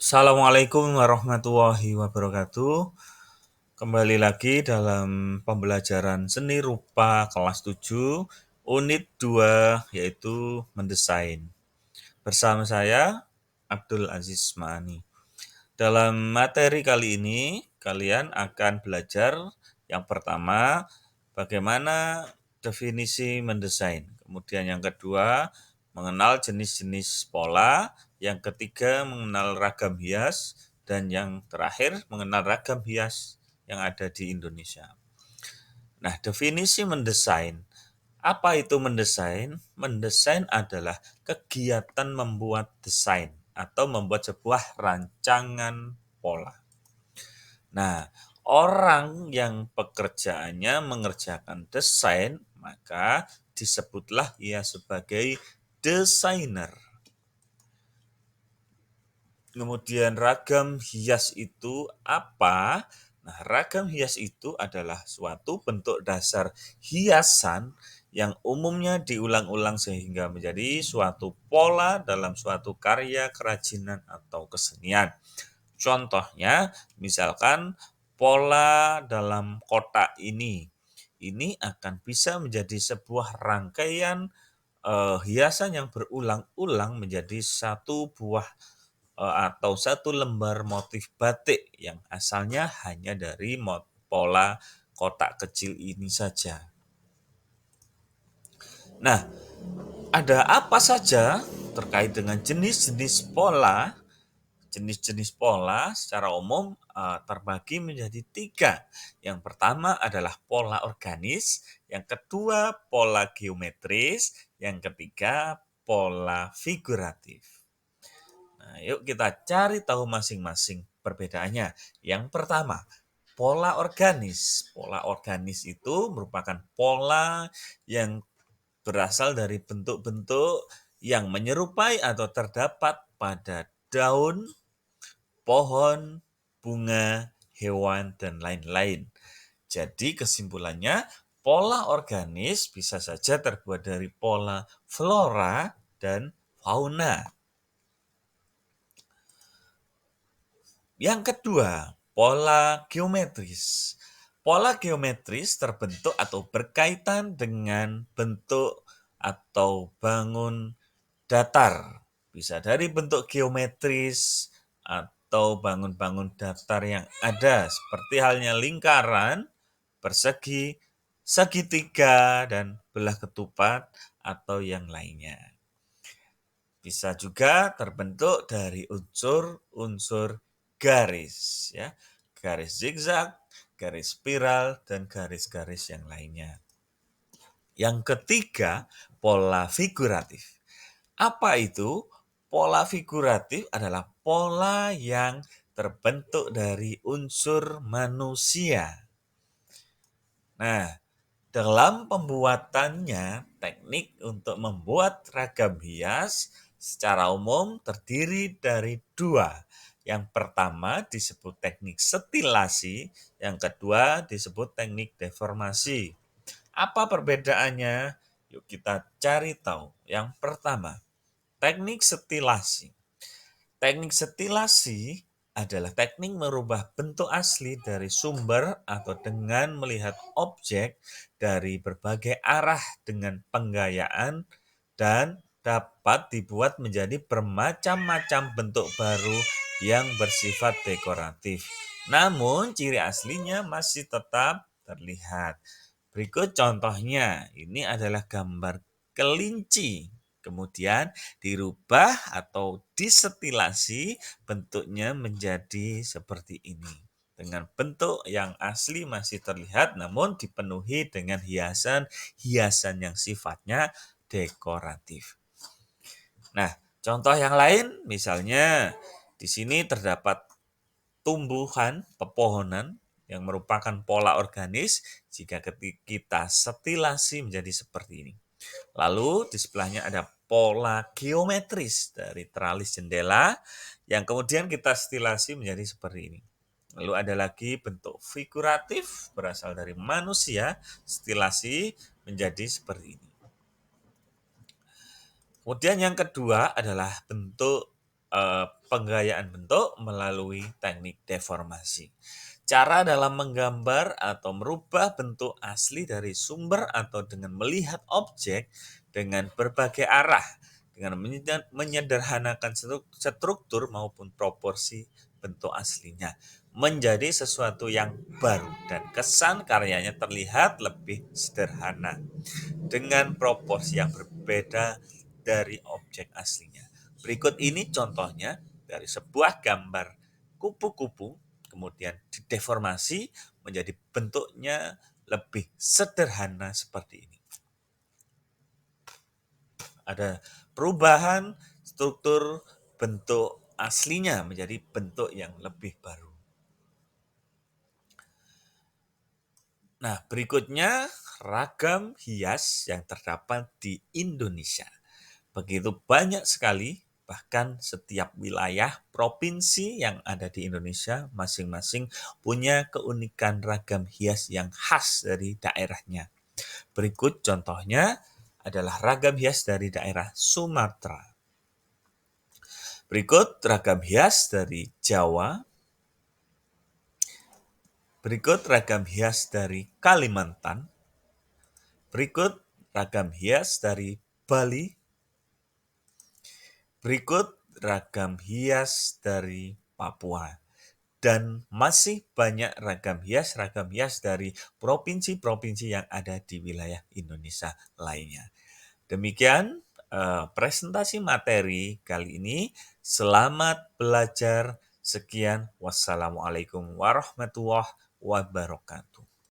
Assalamualaikum warahmatullahi wabarakatuh. Kembali lagi dalam pembelajaran seni rupa kelas 7, unit 2, yaitu mendesain. Bersama saya, Abdul Aziz Ma'ani. Dalam materi kali ini, kalian akan belajar yang pertama, bagaimana definisi mendesain. Kemudian yang kedua, mengenal jenis-jenis pola. Yang ketiga, mengenal ragam hias. Dan yang terakhir, mengenal ragam hias yang ada di Indonesia. Nah, definisi mendesain. Apa itu mendesain? Mendesain adalah kegiatan membuat desain atau membuat sebuah rancangan pola. Nah, orang yang pekerjaannya mengerjakan desain, maka disebutlah ia sebagai desainer. Kemudian ragam hias itu apa? Nah, ragam hias itu adalah suatu bentuk dasar hiasan yang umumnya diulang-ulang sehingga menjadi suatu pola dalam suatu karya kerajinan atau kesenian. Contohnya, misalkan pola dalam kotak ini akan bisa menjadi sebuah rangkaian hiasan yang berulang-ulang menjadi satu buah atau satu lembar motif batik yang asalnya hanya dari pola kotak kecil ini saja. Nah, ada apa saja terkait dengan jenis-jenis pola? Jenis-jenis pola secara umum terbagi menjadi tiga. Yang pertama adalah pola organis, yang kedua pola geometris, yang ketiga pola figuratif. Nah, yuk kita cari tahu masing-masing perbedaannya. Yang pertama, pola organis. Pola organis itu merupakan pola yang berasal dari bentuk-bentuk yang menyerupai atau terdapat pada daun, pohon, bunga, hewan, dan lain-lain. Jadi kesimpulannya, pola organis bisa saja terbuat dari pola flora dan fauna. Yang kedua, pola geometris. Pola geometris terbentuk atau berkaitan dengan bentuk atau bangun datar. Bisa dari bentuk geometris atau bangun-bangun datar yang ada seperti halnya lingkaran, persegi, segitiga, dan belah ketupat atau yang lainnya. Bisa juga terbentuk dari unsur-unsur garis, ya, garis zigzag, garis spiral, dan garis-garis yang lainnya. Yang ketiga, pola figuratif. Apa itu? Pola figuratif adalah pola yang terbentuk dari unsur manusia. Nah, dalam pembuatannya, teknik untuk membuat ragam hias secara umum terdiri dari dua. Yang pertama disebut teknik setilasi, yang kedua disebut teknik deformasi. Apa perbedaannya? Yuk kita cari tahu. Yang pertama, teknik setilasi. Teknik setilasi adalah teknik merubah bentuk asli dari sumber atau dengan melihat objek dari berbagai arah dengan penggayaan dan dapat dibuat menjadi bermacam-macam bentuk baru yang bersifat dekoratif. Namun ciri aslinya masih tetap terlihat. Berikut contohnya, ini adalah gambar kelinci. Kemudian dirubah atau disetilasi bentuknya menjadi seperti ini. Dengan bentuk yang asli masih terlihat namun dipenuhi dengan hiasan-hiasan yang sifatnya dekoratif. Nah, contoh yang lain misalnya di sini terdapat tumbuhan, pepohonan yang merupakan pola organis jika kita setilasi menjadi seperti ini. Lalu di sebelahnya ada pola geometris dari teralis jendela yang kemudian kita stilasi menjadi seperti ini. Lalu ada lagi bentuk figuratif berasal dari manusia, stilasi menjadi seperti ini. Kemudian yang kedua adalah bentuk penggayaan bentuk melalui teknik deformasi. Cara dalam menggambar atau merubah bentuk asli dari sumber atau dengan melihat objek dengan berbagai arah, dengan menyederhanakan struktur maupun proporsi bentuk aslinya menjadi sesuatu yang baru dan kesan karyanya terlihat lebih sederhana dengan proporsi yang berbeda dari objek aslinya. Berikut ini contohnya dari sebuah gambar kupu-kupu kemudian dideformasi menjadi bentuknya lebih sederhana seperti ini. Ada perubahan struktur bentuk aslinya menjadi bentuk yang lebih baru. Nah, berikutnya ragam hias yang terdapat di Indonesia. Begitu banyak sekali, bahkan setiap wilayah provinsi yang ada di Indonesia masing-masing punya keunikan ragam hias yang khas dari daerahnya. Berikut contohnya adalah ragam hias dari daerah Sumatera. Berikut ragam hias dari Jawa. Berikut ragam hias dari Kalimantan. Berikut ragam hias dari Bali. Berikut ragam hias dari Papua. Dan masih banyak ragam hias dari provinsi-provinsi yang ada di wilayah Indonesia lainnya. Demikian presentasi materi kali ini. Selamat belajar. Sekian. Wassalamualaikum warahmatullahi wabarakatuh.